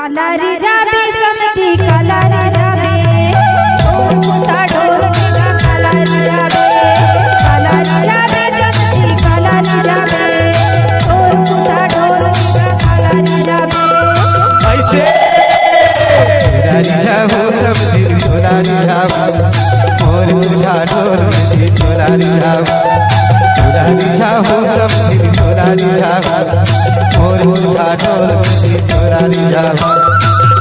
कालारी जाबे समती कालारी जाबे ढोल कुता ढोल बेगा कालारी जाबे समती कालारी जाबे ढोल कुता ढोल बेगा कालारी जाबे ऐसे कालारी जाबो समती कालारी जाबो ढोल कुता ढोल बेगा कालारी जाबो कालारी जाबो समती कालारी जाबो ढोल कुता ढोल बेगा कालारी जाबो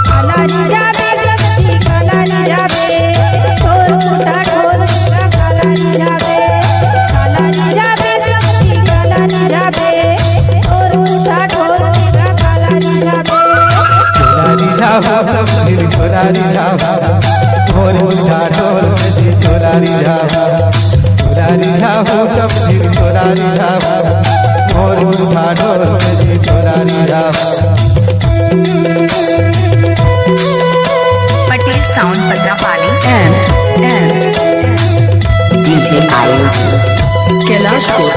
कालारी जाबे समती कालारी जाबे ढोल कुता ढोल बेगा कालारी जाबे कालारी जाबे समती कालारी जाबे ढोल कुता ढोल बेगा कालारी जाबे कालारी जाबो समती कालारी जाबो ढोल कुता ढोल बेगा कालारी जाबो कालारी जाबो समती कालारी जाबो ढोल कुता ढोल बेगा कालारी जाबो Patel sound Patrapali DJ Ayush Kailashpur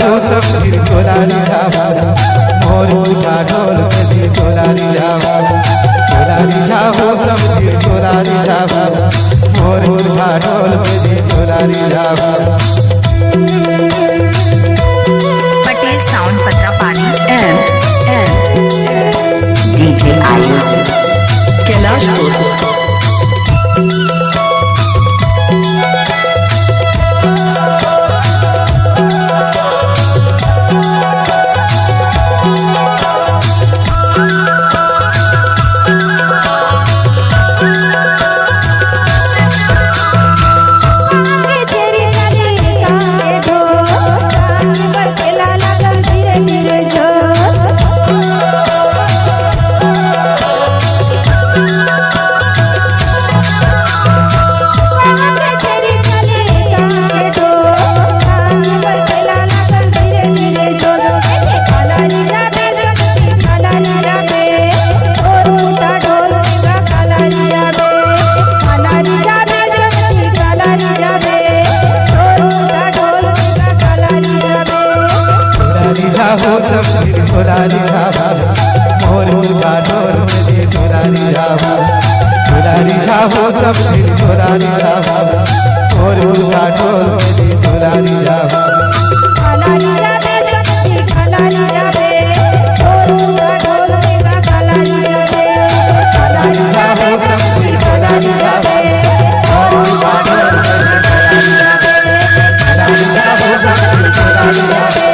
कालारी जाबो मोर कुता ढोल बेगा कालारी जाबो कालारी जाबो समती कालारी जाबो मोर कुता ढोल बेगा कालारी जाबो Patel sound Patrapali DJ Ayush Kailashpur जाबो समती कालारी जाबो मोर कुता ढोल बेगा कालारी जाबो कालारी जाबो समती कालारी जाबो मोर कुता ढोल बेगा कालारी जाबो कालारी जाबे समती कालारी जाबे ढोल कुता ढोल बेगा कालारी जाबे कालारी जाबे समती कालारी जाबे ढोल कुता ढोल बेगा कालारी जाबे कालारी जाबो समती कालारी जाबे